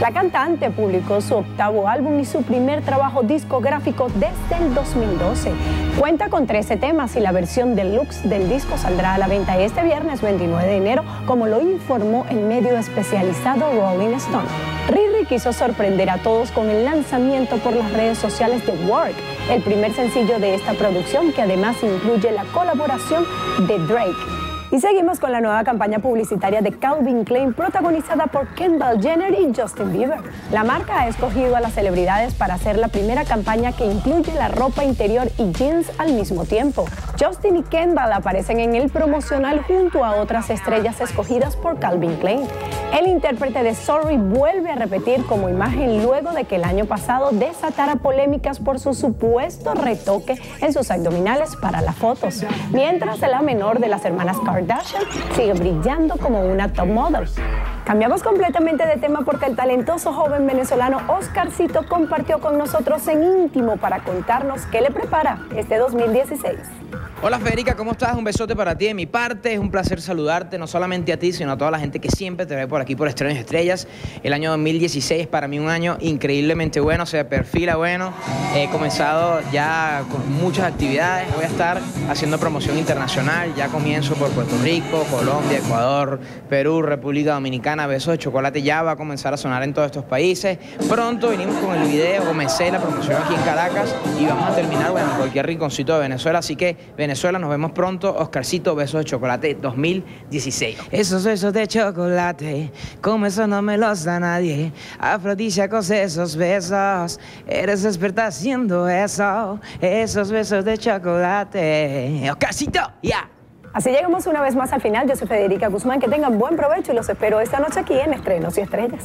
La cantante publicó su 8º álbum y su primer trabajo discográfico desde el 2012. Cuenta con 13 temas y la versión deluxe del disco saldrá a la venta este viernes 29 de enero, como lo informó el medio especializado Rolling Stone. Riri quiso sorprender a todos con el lanzamiento por las redes sociales de Work, el primer sencillo de esta producción, que además incluye la colaboración de Drake. Y seguimos con la nueva campaña publicitaria de Calvin Klein, protagonizada por Kendall Jenner y Justin Bieber. La marca ha escogido a las celebridades para hacer la primera campaña que incluye la ropa interior y jeans al mismo tiempo. Justin y Kendall aparecen en el promocional junto a otras estrellas escogidas por Calvin Klein. El intérprete de Sorry vuelve a repetir como imagen luego de que el año pasado desatara polémicas por su supuesto retoque en sus abdominales para las fotos, mientras la menor de las hermanas Kardashian sigue brillando como una top model. Cambiamos completamente de tema porque el talentoso joven venezolano Oscarcito compartió con nosotros en íntimo para contarnos qué le prepara este 2016. Hola Federica, ¿cómo estás? Un besote para ti de mi parte. Es un placer saludarte, no solamente a ti, sino a toda la gente que siempre te ve por aquí por Estrenos y Estrellas. El año 2016 para mí un año increíblemente bueno, se perfila bueno. He comenzado ya con muchas actividades. Voy a estar haciendo promoción internacional. Ya comienzo por Puerto Rico, Colombia, Ecuador, Perú, República Dominicana. Besos de Chocolate ya va a comenzar a sonar en todos estos países. Pronto venimos con el video, comencé la promoción aquí en Caracas y vamos a terminar, bueno, en cualquier rinconcito de Venezuela. Así que Venezuela, nos vemos pronto. Oscarcito, Besos de Chocolate 2016. Esos besos de chocolate, como eso no me los da nadie. Afrodisíacos esos besos, eres experta haciendo eso. Esos besos de chocolate. Oscarcito, ya. Así llegamos una vez más al final. Yo soy Federica Guzmán. Que tengan buen provecho y los espero esta noche aquí en Estrenos y Estrellas.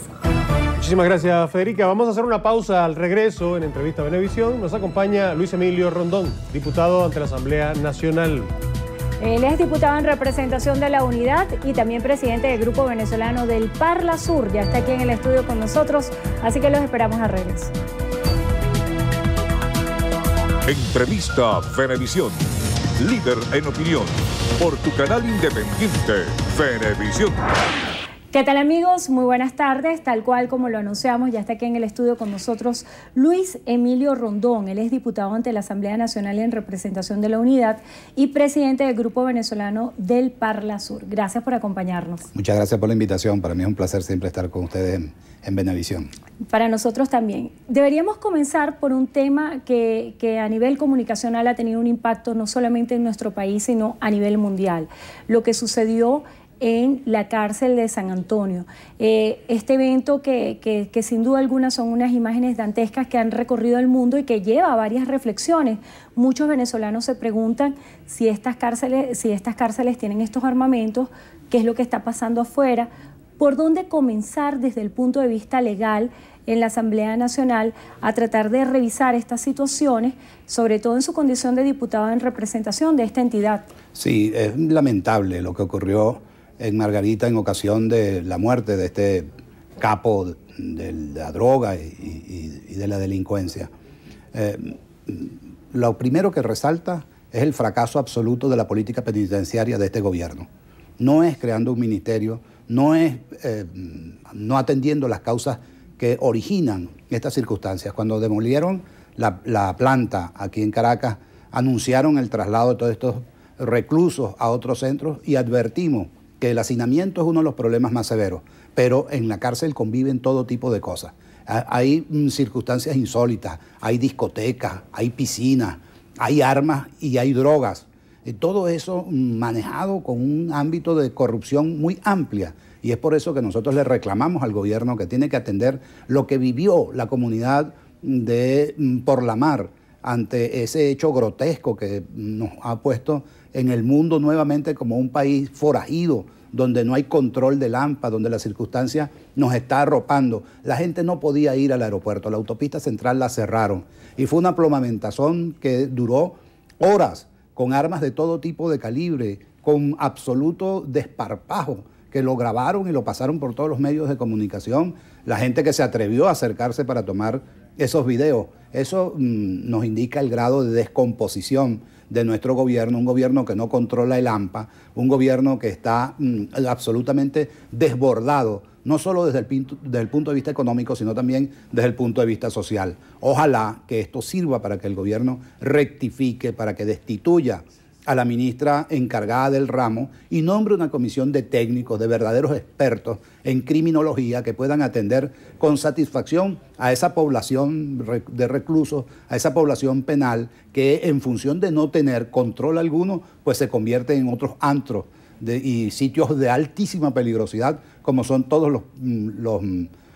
Muchísimas gracias, Federica. Vamos a hacer una pausa. Al regreso, en Entrevista a Venevisión, nos acompaña Luis Emilio Rondón, diputado ante la Asamblea Nacional. Él es diputado en representación de la Unidad y también presidente del Grupo Venezolano del Parla Sur. Ya está aquí en el estudio con nosotros, así que los esperamos al regreso. Entrevista Venevisión, líder en opinión, por tu canal independiente, Venevisión. ¿Qué tal amigos? Muy buenas tardes. Tal cual como lo anunciamos, ya está aquí en el estudio con nosotros Luis Emilio Rondón. Él es diputado ante la Asamblea Nacional en representación de la Unidad y presidente del Grupo Venezolano del Parla Sur. Gracias por acompañarnos. Muchas gracias por la invitación. Para mí es un placer siempre estar con ustedes en Venevisión. Para nosotros también. Deberíamos comenzar por un tema que a nivel comunicacional ha tenido un impacto no solamente en nuestro país, sino a nivel mundial. Lo que sucedió en la cárcel de San Antonio. Este evento que sin duda alguna son unas imágenes dantescas que han recorrido el mundo y que lleva a varias reflexiones. Muchos venezolanos se preguntan si estas cárceles tienen estos armamentos, qué es lo que está pasando afuera, por dónde comenzar desde el punto de vista legal en la Asamblea Nacional a tratar de revisar estas situaciones, sobre todo en su condición de diputado en representación de esta entidad. Sí, es lamentable lo que ocurrió en Margarita en ocasión de la muerte de este capo de la droga y de la delincuencia. Lo primero que resalta es el fracaso absoluto de la política penitenciaria de este gobierno. No es creando un ministerio, no es no atendiendo las causas que originan estas circunstancias. Cuando demolieron la planta aquí en Caracas, anunciaron el traslado de todos estos reclusos a otros centros y advertimos que el hacinamiento es uno de los problemas más severos, pero en la cárcel conviven todo tipo de cosas. Hay circunstancias insólitas, hay discotecas, hay piscinas, hay armas y hay drogas. Todo eso manejado con un ámbito de corrupción muy amplia. Y es por eso que nosotros le reclamamos al gobierno que tiene que atender lo que vivió la comunidad de Porlamar ante ese hecho grotesco que nos ha puesto en el mundo nuevamente como un país forajido, donde no hay control del AMPA, donde la circunstancia nos está arropando. La gente no podía ir al aeropuerto, la autopista central la cerraron. Y fue una plomamentazón que duró horas, con armas de todo tipo de calibre, con absoluto desparpajo, que lo grabaron y lo pasaron por todos los medios de comunicación. La gente que se atrevió a acercarse para tomar esos videos. Eso nos indica el grado de descomposición de nuestro gobierno, un gobierno que no controla el AMPA, un gobierno que está absolutamente desbordado, no solo desde el punto de vista económico, sino también desde el punto de vista social. Ojalá que esto sirva para que el gobierno rectifique, para que destituya a la ministra encargada del ramo y nombre una comisión de técnicos, de verdaderos expertos en criminología que puedan atender con satisfacción a esa población de reclusos, a esa población penal que en función de no tener control alguno, pues se convierte en otros antros y sitios de altísima peligrosidad como son todos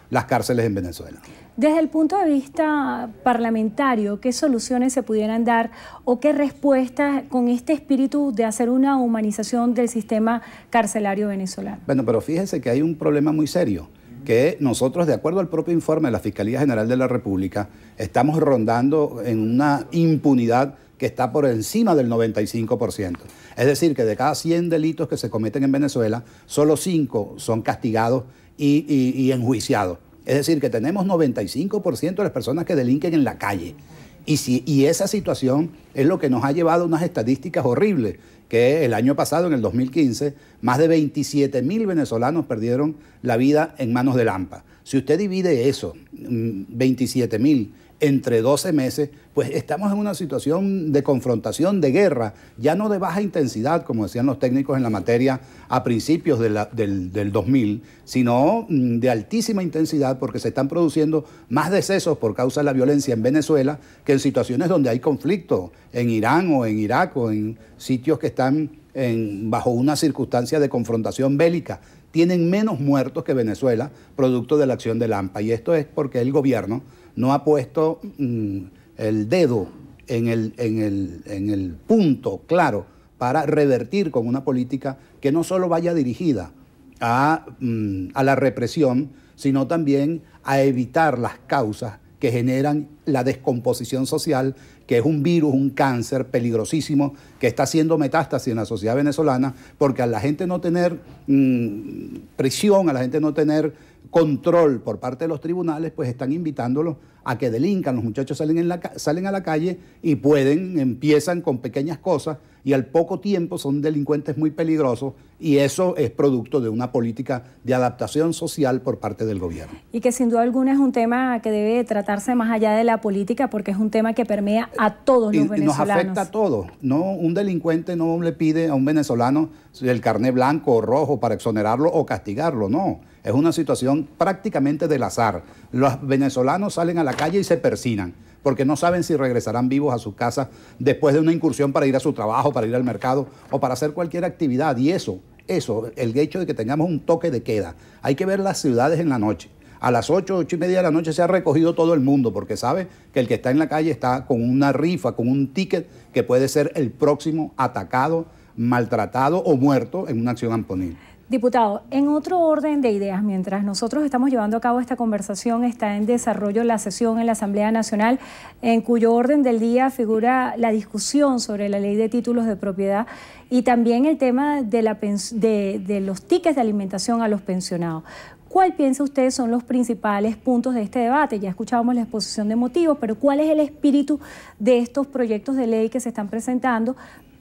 las cárceles en Venezuela. Desde el punto de vista parlamentario, ¿qué soluciones se pudieran dar o qué respuestas con este espíritu de hacer una humanización del sistema carcelario venezolano? Bueno, pero fíjese que hay un problema muy serio, que nosotros, de acuerdo al propio informe de la Fiscalía General de la República, estamos rondando en una impunidad que está por encima del 95%. Es decir, que de cada 100 delitos que se cometen en Venezuela, solo 5 son castigados y enjuiciados. Es decir, que tenemos 95% de las personas que delinquen en la calle. Y esa situación es lo que nos ha llevado a unas estadísticas horribles, que el año pasado, en el 2015, más de 27.000 venezolanos perdieron la vida en manos del AMPA. Si usted divide eso, 27.000, entre 12 meses, pues estamos en una situación de confrontación, de guerra, ya no de baja intensidad, como decían los técnicos en la materia a principios del 2000, sino de altísima intensidad, porque se están produciendo más decesos por causa de la violencia en Venezuela que en situaciones donde hay conflicto, en Irán o en Irak o en sitios que están bajo una circunstancia de confrontación bélica. Tienen menos muertos que Venezuela, producto de la acción del AMPA. Y esto es porque el gobierno no ha puesto el dedo en el punto claro para revertir con una política que no solo vaya dirigida a la represión, sino también a evitar las causas que generan la descomposición social, que es un virus, un cáncer peligrosísimo que está haciendo metástasis en la sociedad venezolana, porque a la gente no tener presión, a la gente no tener control por parte de los tribunales, pues están invitándolos a que delincan. Los muchachos salen a la calle y empiezan con pequeñas cosas y al poco tiempo son delincuentes muy peligrosos, y eso es producto de una política de adaptación social por parte del gobierno. Y que sin duda alguna es un tema que debe tratarse más allá de la política, porque es un tema que permea a todos los venezolanos. Nos afecta a todos. No, un delincuente no le pide a un venezolano el carné blanco o rojo para exonerarlo o castigarlo, no. Es una situación prácticamente del azar. Los venezolanos salen a la calle y se persinan, porque no saben si regresarán vivos a sus casas después de una incursión para ir a su trabajo, para ir al mercado o para hacer cualquier actividad. Y eso, el hecho de que tengamos un toque de queda. Hay que ver las ciudades en la noche. A las 8, 8:30 de la noche se ha recogido todo el mundo, porque sabe que el que está en la calle está con una rifa, con un ticket que puede ser el próximo atacado, maltratado o muerto en una acción amponil. Diputado, en otro orden de ideas, mientras nosotros estamos llevando a cabo esta conversación, está en desarrollo la sesión en la Asamblea Nacional, en cuyo orden del día figura la discusión sobre la ley de títulos de propiedad y también el tema de los tickets de alimentación a los pensionados. ¿Cuál piensa usted son los principales puntos de este debate? Ya escuchábamos la exposición de motivos, pero ¿cuál es el espíritu de estos proyectos de ley que se están presentando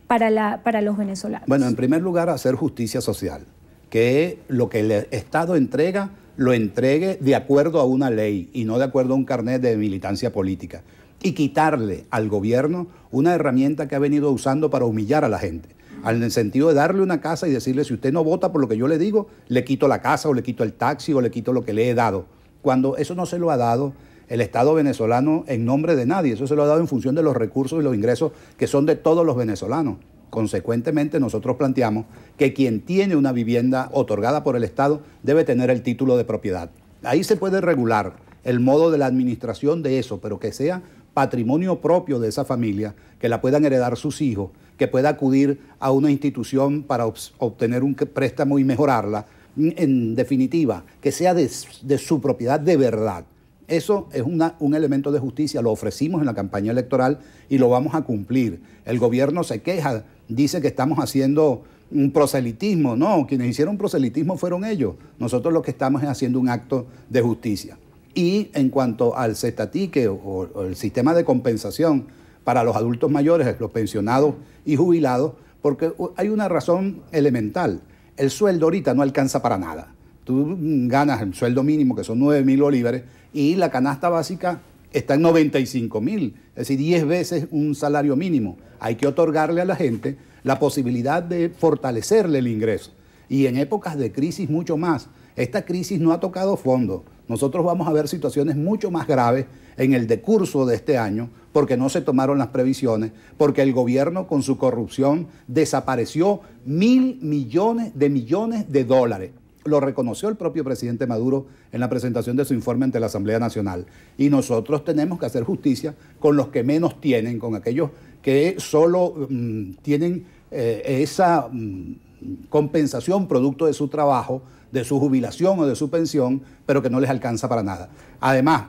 para los venezolanos? Bueno, en primer lugar, hacer justicia social, que lo que el Estado entrega, lo entregue de acuerdo a una ley y no de acuerdo a un carnet de militancia política. Y quitarle al gobierno una herramienta que ha venido usando para humillar a la gente, en el sentido de darle una casa y decirle: si usted no vota por lo que yo le digo, le quito la casa o le quito el taxi o le quito lo que le he dado. Cuando eso no se lo ha dado el Estado venezolano en nombre de nadie, eso se lo ha dado en función de los recursos y los ingresos que son de todos los venezolanos. Consecuentemente, nosotros planteamos que quien tiene una vivienda otorgada por el Estado debe tener el título de propiedad. Ahí se puede regular el modo de la administración de eso, pero que sea patrimonio propio de esa familia, que la puedan heredar sus hijos, que pueda acudir a una institución para obtener un préstamo y mejorarla. En definitiva, que sea de su propiedad de verdad. Eso es un elemento de justicia, lo ofrecimos en la campaña electoral y lo vamos a cumplir. El gobierno se queja, dice que estamos haciendo un proselitismo. No, quienes hicieron proselitismo fueron ellos. Nosotros lo que estamos es haciendo un acto de justicia. Y en cuanto al cestatique o el sistema de compensación para los adultos mayores, los pensionados y jubilados, porque hay una razón elemental. El sueldo ahorita no alcanza para nada. Tú ganas el sueldo mínimo, que son 9.000 bolívares, y la canasta básica está en 95.000, es decir, 10 veces un salario mínimo. Hay que otorgarle a la gente la posibilidad de fortalecerle el ingreso. Y en épocas de crisis mucho más. Esta crisis no ha tocado fondo. Nosotros vamos a ver situaciones mucho más graves en el decurso de este año, porque no se tomaron las previsiones, porque el gobierno con su corrupción desapareció 1.000 millones de dólares. lo reconoció el propio presidente Maduro en la presentación de su informe ante la Asamblea Nacional. Y nosotros tenemos que hacer justicia con los que menos tienen, con aquellos que solo tienen esa compensación producto de su trabajo, de su jubilación o de su pensión, pero que no les alcanza para nada. Además,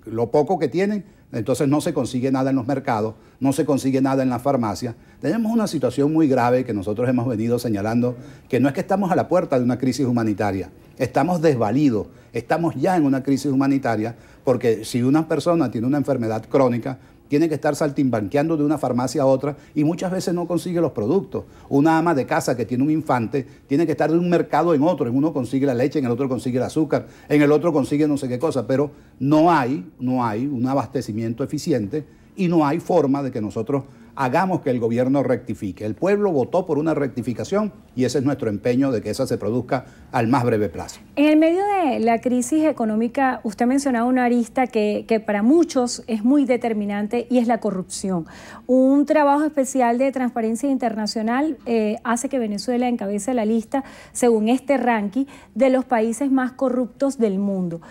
lo poco que tienen, entonces no se consigue nada en los mercados, no se consigue nada en las farmacias. Tenemos una situación muy grave que nosotros hemos venido señalando, que no es que estamos a la puerta de una crisis humanitaria, estamos desvalidos, estamos ya en una crisis humanitaria, porque si una persona tiene una enfermedad crónica, tiene que estar saltimbanqueando de una farmacia a otra y muchas veces no consigue los productos. Una ama de casa que tiene un infante tiene que estar de un mercado en otro. En uno consigue la leche, en el otro consigue el azúcar, en el otro consigue no sé qué cosa, pero no hay un abastecimiento eficiente y no hay forma de que nosotros hagamos que el gobierno rectifique. El pueblo votó por una rectificación y ese es nuestro empeño de que esa se produzca al más breve plazo. En el medio de la crisis económica, usted mencionaba una arista que para muchos es muy determinante y es la corrupción. Un trabajo especial de Transparencia Internacional hace que Venezuela encabece la lista, según este ranking, de los países más corruptos del mundo.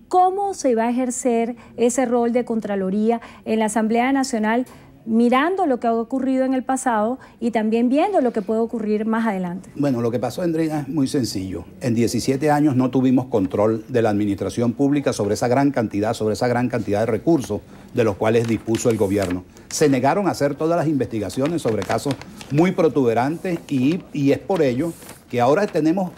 ¿Cómo se va a ejercer ese rol de Contraloría en la Asamblea Nacional, mirando lo que ha ocurrido en el pasado y también viendo lo que puede ocurrir más adelante? Bueno, lo que pasó, Andreina, es muy sencillo. En 17 años no tuvimos control de la administración pública sobre esa gran cantidad de recursos de los cuales dispuso el gobierno. Se negaron a hacer todas las investigaciones sobre casos muy protuberantes y es por ello que ahora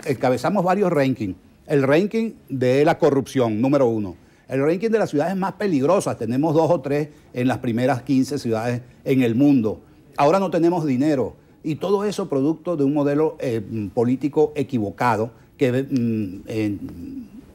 encabezamos varios rankings. El ranking de la corrupción, número 1. El ranking de las ciudades más peligrosas, tenemos 2 o 3 en las primeras 15 ciudades en el mundo. Ahora no tenemos dinero y todo eso producto de un modelo político equivocado que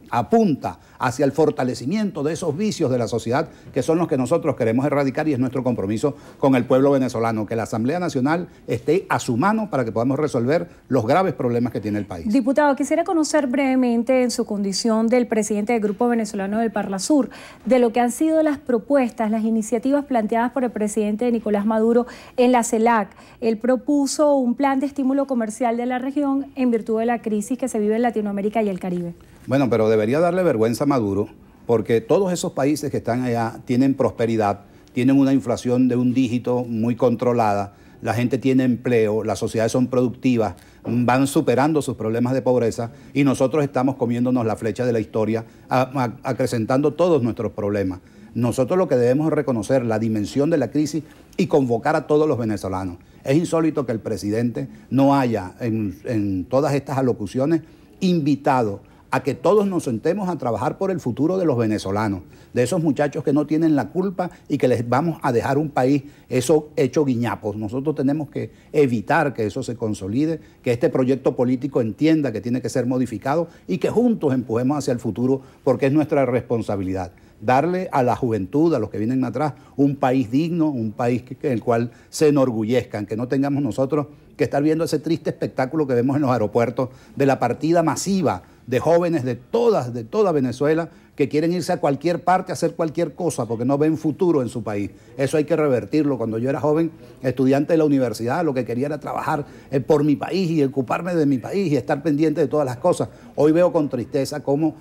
apunta hacia el fortalecimiento de esos vicios de la sociedad que son los que nosotros queremos erradicar y es nuestro compromiso con el pueblo venezolano, que la Asamblea Nacional esté a su mano para que podamos resolver los graves problemas que tiene el país. Diputado, quisiera conocer brevemente en su condición del presidente del Grupo Venezolano del Parlasur, de lo que han sido las propuestas, las iniciativas planteadas por el presidente Nicolás Maduro en la CELAC. Él propuso un plan de estímulo comercial de la región en virtud de la crisis que se vive en Latinoamérica y el Caribe. Bueno, pero debería darle vergüenza a Maduro, porque todos esos países que están allá tienen prosperidad, tienen una inflación de un dígito muy controlada, la gente tiene empleo, las sociedades son productivas, van superando sus problemas de pobreza y nosotros estamos comiéndonos la flecha de la historia, acrecentando todos nuestros problemas. Nosotros lo que debemos es reconocer la dimensión de la crisis y convocar a todos los venezolanos. Es insólito que el presidente no haya en todas estas alocuciones invitado a que todos nos sentemos a trabajar por el futuro de los venezolanos, de esos muchachos que no tienen la culpa y que les vamos a dejar un país eso hecho guiñapos. Nosotros tenemos que evitar que eso se consolide, que este proyecto político entienda que tiene que ser modificado y que juntos empujemos hacia el futuro porque es nuestra responsabilidad. Darle a la juventud, a los que vienen atrás, un país digno, un país en el cual se enorgullezcan, que no tengamos nosotros que estar viendo ese triste espectáculo que vemos en los aeropuertos de la partida masiva de jóvenes de toda Venezuela que quieren irse a cualquier parte a hacer cualquier cosa porque no ven futuro en su país. Eso hay que revertirlo. Cuando yo era joven, estudiante de la universidad, lo que quería era trabajar por mi país y ocuparme de mi país y estar pendiente de todas las cosas. Hoy veo con tristeza cómo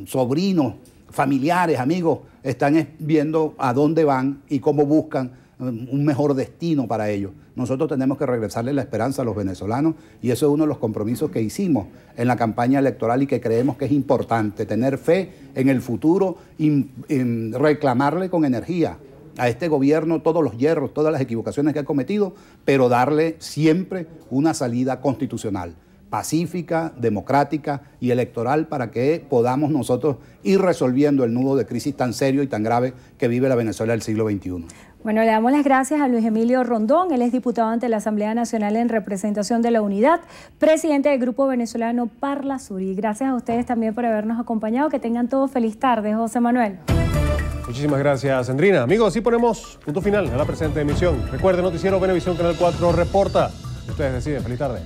sobrinos, familiares, amigos, están viendo a dónde van y cómo buscan un mejor destino para ellos. Nosotros tenemos que regresarle la esperanza a los venezolanos y eso es uno de los compromisos que hicimos en la campaña electoral y que creemos que es importante, tener fe en el futuro y reclamarle con energía a este gobierno todos los hierros, todas las equivocaciones que ha cometido, pero darle siempre una salida constitucional, pacífica, democrática y electoral para que podamos nosotros ir resolviendo el nudo de crisis tan serio y tan grave que vive la Venezuela del siglo XXI. Bueno, le damos las gracias a Luis Emilio Rondón, él es diputado ante la Asamblea Nacional en representación de la Unidad, presidente del Grupo Venezolano Parlasur. Y gracias a ustedes también por habernos acompañado. Que tengan todos feliz tarde, José Manuel. Muchísimas gracias, Sandrina. Amigos, así ponemos punto final a la presente emisión. Recuerden, Noticiero Venevisión Canal 4 reporta. Ustedes deciden. Feliz tarde.